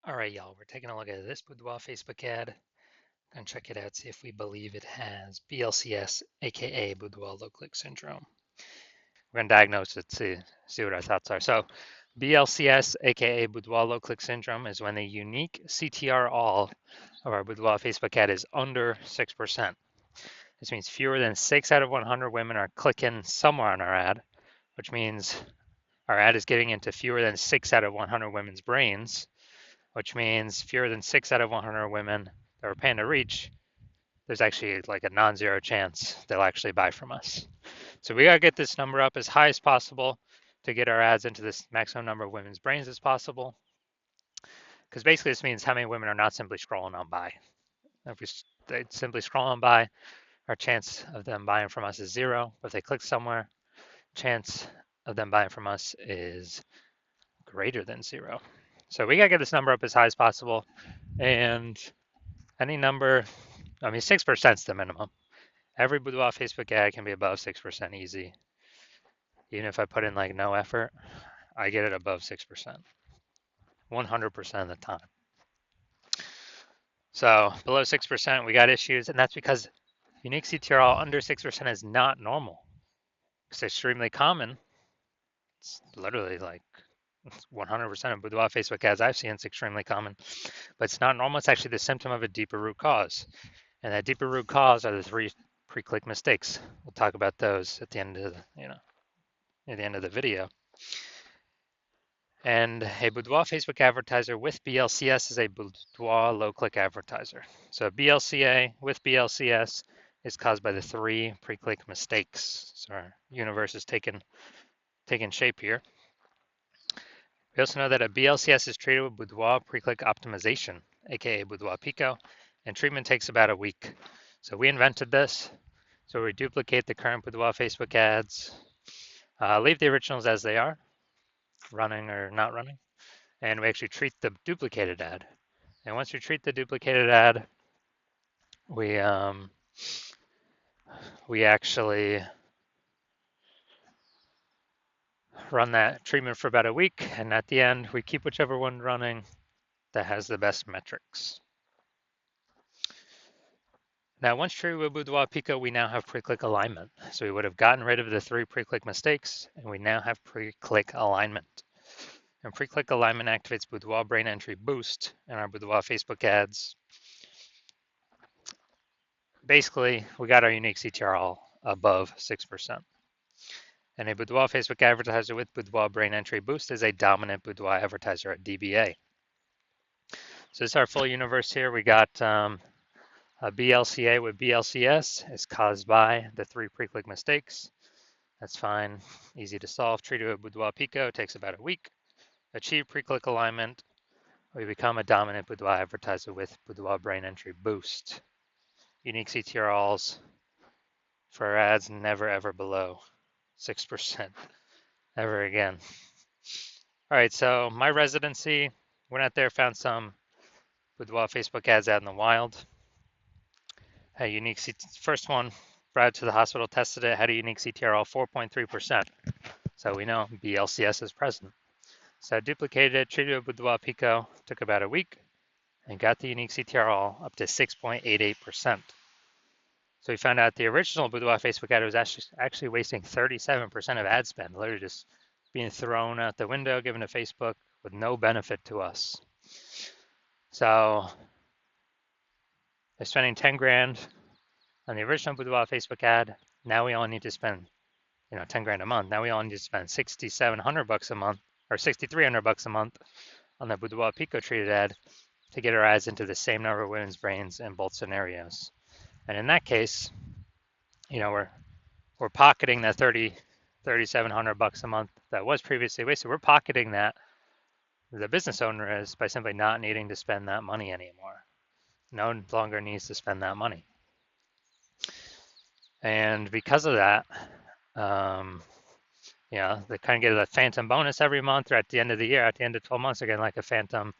All right, y'all, we're taking a look at this Boudoir Facebook ad. Gonna check it out, see if we believe it has BLCS, aka Boudoir low click syndrome. We're gonna diagnose it, see what our thoughts are. So BLCS, aka Boudoir low click syndrome, is when the unique CTR all of our Boudoir Facebook ad is under 6%. This means fewer than 6 out of 100 women are clicking somewhere on our ad, which means our ad is getting into fewer than 6 out of 100 women's brains, which means fewer than 6 out of 100 women that we're paying to reach, there's actually like a non-zero chance they'll actually buy from us. So we gotta get this number up as high as possible to get our ads into this maximum number of women's brains as possible. Because basically this means how many women are not simply scrolling on by. If they simply scroll on by, our chance of them buying from us is zero. But if they click somewhere, chance of them buying from us is greater than zero. So we gotta get this number up as high as possible. And any number, I mean, 6% is the minimum. Every Boudoir Facebook ad can be above 6% easy. Even if I put in like no effort, I get it above 6%, 100% of the time. So below 6%, we got issues, and that's because unique CTRL under 6% is not normal. It's extremely common. It's literally like 100% of Boudoir Facebook ads I've seen, it's extremely common, but it's not normal. It's actually the symptom of a deeper root cause. And that deeper root cause are the 3 pre-click mistakes. We'll talk about those at the end of at the end of the video. And a Boudoir Facebook advertiser with BLCS is a Boudoir low-click advertiser. So BLCA with BLCS is caused by the 3 pre-click mistakes. So our universe is taking shape here. We also know that a BLCS is treated with Boudoir pre-click optimization, aka Boudoir Pico, and treatment takes about a week. So we invented this. So we duplicate the current Boudoir Facebook ads, leave the originals as they are, running or not running, and we actually treat the duplicated ad. And once we treat the duplicated ad, we actually run that treatment for about a week, and at the end, we keep whichever one running that has the best metrics. Now, once treated with Boudoir Pico, we now have pre-click alignment. So we would have gotten rid of the 3 pre-click mistakes, and we now have pre-click alignment. And pre-click alignment activates Boudoir brain entry boost in our Boudoir Facebook ads. Basically, we got our unique CTR above 6%. And a Boudoir Facebook advertiser with Boudoir brain entry boost is a dominant Boudoir advertiser at DBA. So this is our full universe here. We got a BLCA with BLCS is caused by the 3 pre-click mistakes. That's fine, easy to solve. Treated with Boudoir Pico takes about a week. Achieve pre-click alignment. We become a dominant Boudoir advertiser with Boudoir brain entry boost. Unique CTRLs for our ads never ever below 6% ever again. All right, so my residency, went out there, found some Boudoir Facebook ads out in the wild. A unique first one, brought it to the hospital, tested it, had a unique CTRL 4.3%. So we know BLCS is present. So I duplicated it, treated it with Boudoir Pico, took about a week, and got the unique CTRL up to 6.88%. So we found out the original Boudoir Facebook ad was actually wasting 37% of ad spend, literally just being thrown out the window, given to Facebook with no benefit to us. So they're spending 10 grand on the original Boudoir Facebook ad. Now we only need to spend, 10 grand a month. Now we only need to spend $6,700 a month or $6,300 a month on the Boudoir Pico treated ad to get our ads into the same number of women's brains in both scenarios. And in that case, we're pocketing that $3,700 a month that was previously wasted. We're pocketing that. The business owner is by simply not needing to spend that money anymore. No longer needs to spend that money. And because of that, they kind of get a phantom bonus every month, or at the end of the year, at the end of 12 months, they're getting like a phantom,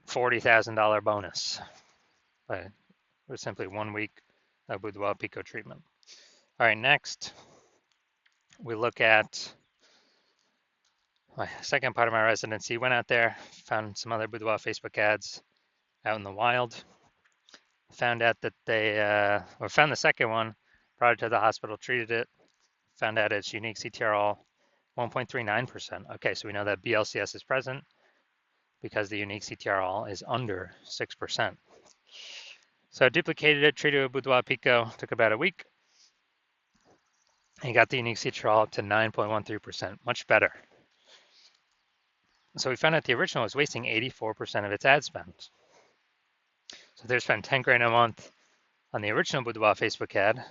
$40,000 bonus. But it was simply 1 week of Boudoir Pico treatment. All right, next, we look at My second part of my residency, went out there, found some other Boudoir Facebook ads out in the wild. Found out that or found the second one, brought it to the hospital, treated it, found out its unique CTRL 1.39%. Okay, so we know that BLCS is present because the unique CTRL is under 6%. So I duplicated it, treated it with Boudoir Pico, took about a week, and got the unique CTRL up to 9.13%, much better. So we found out the original was wasting 84% of its ad spend. So they're spending 10 grand a month on the original Boudoir Facebook ad.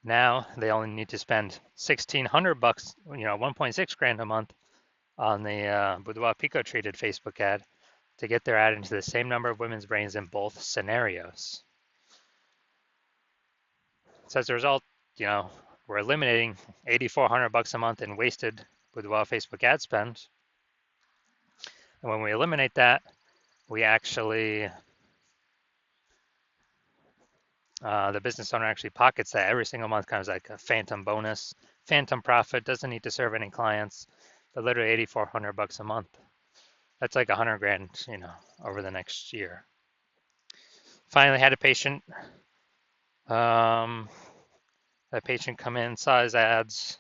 Now they only need to spend $1,600, 1.6 grand a month on the Boudoir Pico treated Facebook ad to get their ad into the same number of women's brains in both scenarios. So as a result, we're eliminating $8,400 a month in wasted Boudoir Facebook ad spend. And when we eliminate that, we actually, the business owner actually pockets that every single month, kind of like a phantom bonus, phantom profit, doesn't need to serve any clients, but literally $8,400 a month. That's like 100 grand, over the next year. Finally had a patient, that patient come in, saw his ads,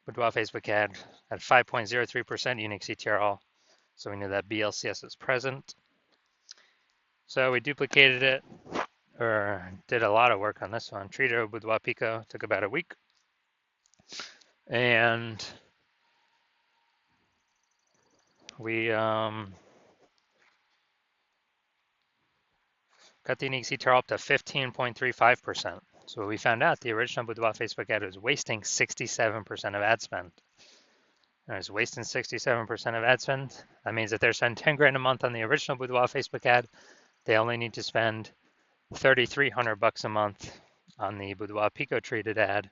Boudoir Facebook ad at 5.03% unique CTRL. So we knew that BLCS is present. So we duplicated it, or did a lot of work on this one. Treated it with Boudoir Pico, took about a week. And we got the unique CTRL up to 15.35%. So we found out the original Boudoir Facebook ad was wasting 67% of ad spend. And it's wasting 67% of ad spend. That means that they're spending 10 grand a month on the original Boudoir Facebook ad. They only need to spend $3,300 a month on the Boudoir Pico treated ad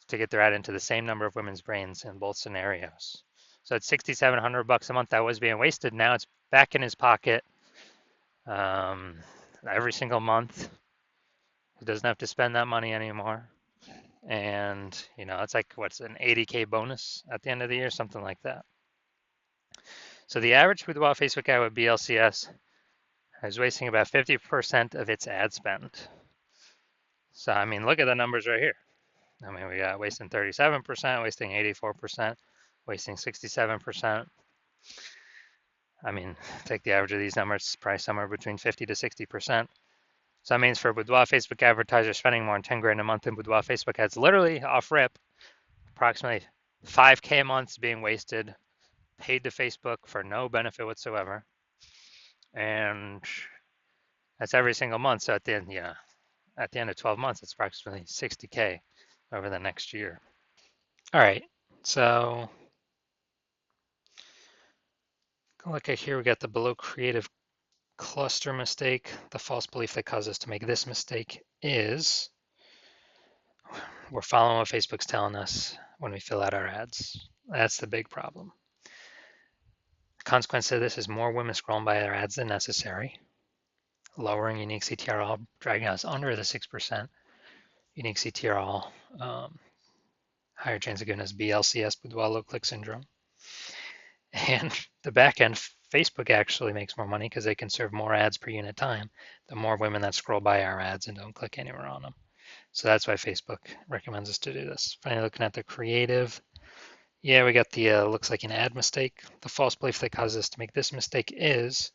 to get their ad into the same number of women's brains in both scenarios. So it's $6,700 a month that was being wasted. Now it's back in his pocket every single month. He doesn't have to spend that money anymore. And, it's like, what's an 80K bonus at the end of the year, something like that. So the average Boudoir Facebook ad with BLCS is wasting about 50% of its ad spend. So, look at the numbers right here. We got wasting 37%, wasting 84%, wasting 67%. Take the average of these numbers, it's probably somewhere between 50 to 60%. So that means for Boudoir Facebook advertisers spending more than 10 grand a month in Boudoir Facebook ads, literally off rip, approximately 5K a month is being wasted, paid to Facebook for no benefit whatsoever. And that's every single month. So at the end of 12 months, it's approximately 60K over the next year. All right, so look at here, we got the below creative cluster mistake. The false belief that caused us to make this mistake is we're following what Facebook's telling us when we fill out our ads. That's the big problem. The consequence of this is more women scrolling by our ads than necessary, lowering unique CTRL, dragging us under the 6% unique CTRL, higher chance of giving us BLCS, Boudoir low click syndrome. And the back end, Facebook actually makes more money because they can serve more ads per unit time, the more women that scroll by our ads and don't click anywhere on them. So that's why Facebook recommends us to do this. Finally, looking at the creative, yeah, we got the looks like an ad mistake. The false belief that causes us to make this mistake is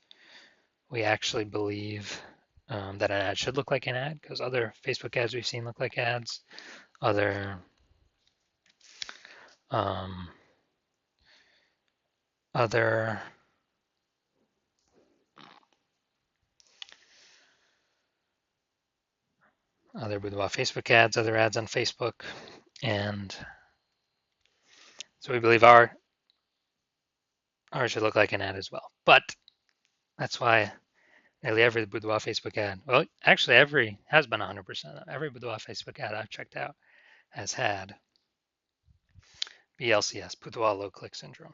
we actually believe that an ad should look like an ad because other Facebook ads we've seen look like ads. Other Boudoir Facebook ads, other ads on Facebook, and so we believe ours should look like an ad as well. But that's why nearly every Boudoir Facebook ad, well, actually every has been 100%. Every Boudoir Facebook ad I've checked out has had BLCS, Boudoir low click syndrome.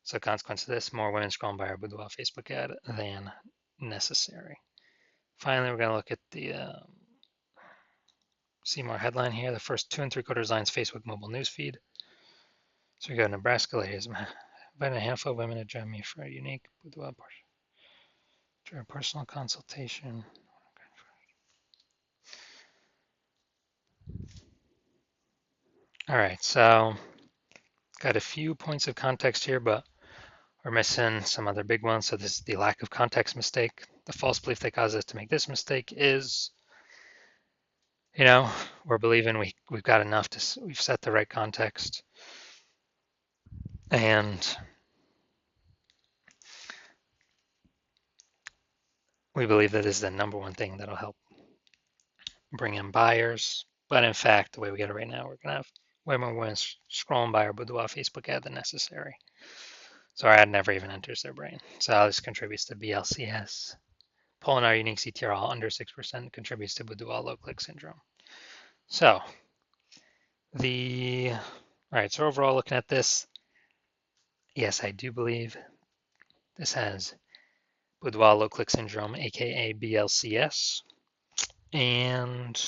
So consequence of this, more women scrolling by our Boudoir Facebook ad than necessary. Finally, we're going to look at the See more headline here. The first 2 3/4 lines Facebook mobile newsfeed. So we go Nebraska ladies. About a handful of women to join me for a unique boudoir during a personal consultation. All right, so got a few points of context here, but we're missing some other big ones. So this is the lack of context mistake. The false belief that causes us to make this mistake is, we're believing we've got enough we've set the right context, and we believe that is the number one thing that'll help bring in buyers. But in fact, the way we get it right now, we're gonna have way more women scrolling by our Boudoir Facebook ad than necessary. So our ad never even enters their brain. So this contributes to BLCS. Pulling our unique CTRL under 6% contributes to Boudoir low click syndrome. So all right, so overall looking at this, yes, I do believe this has Boudoir low click syndrome, aka BLCS, and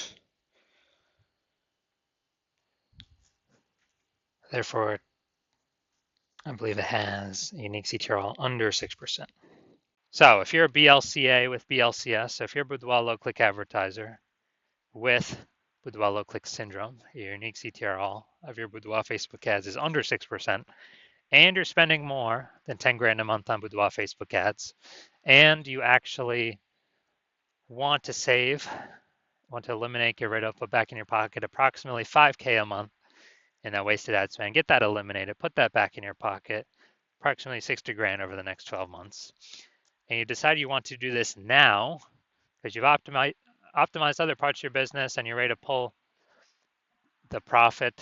therefore I believe it has a unique CTRL under 6%. So if you're a BLCA with BLCS, so if you're a Boudoir low click advertiser with Boudoir low click syndrome, your unique CTRL of your Boudoir Facebook ads is under 6%, and you're spending more than 10 grand a month on Boudoir Facebook ads, and you actually want to save, want to eliminate, get rid of, put back in your pocket approximately 5K a month in that wasted ad spend, get that eliminated, put that back in your pocket, approximately 60 grand over the next 12 months. And you decide you want to do this now because you've optimized other parts of your business and you're ready to pull the profit,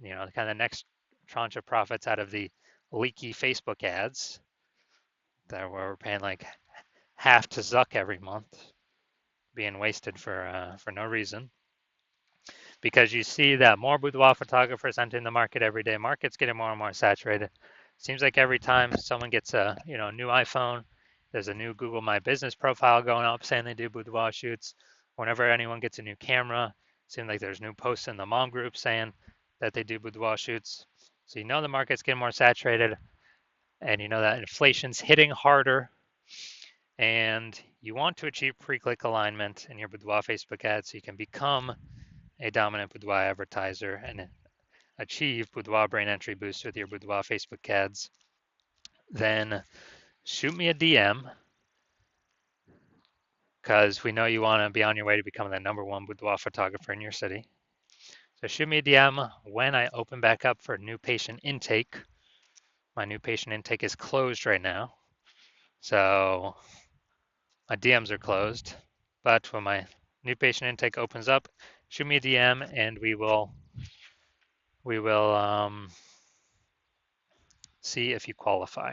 kind of the next tranche of profits out of the leaky Facebook ads that we're paying like half to Zuck every month, being wasted for no reason. Because you see that more boudoir photographers entering the market every day. Market's getting more and more saturated. Seems like every time someone gets a new iPhone, there's a new Google My Business profile going up saying they do boudoir shoots. Whenever anyone gets a new camera, it seems like there's new posts in the mom group saying that they do boudoir shoots. So the market's getting more saturated, and you know that inflation's hitting harder, and you want to achieve pre-click alignment in your boudoir Facebook ads so you can become a dominant boudoir advertiser and achieve boudoir brain entry boost with your boudoir Facebook ads, then shoot me a DM because we know you want to be on your way to becoming the number one boudoir photographer in your city. So shoot me a DM when I open back up for new patient intake. My new patient intake is closed right now. So my DMs are closed. But when my new patient intake opens up, shoot me a DM and we will see if you qualify.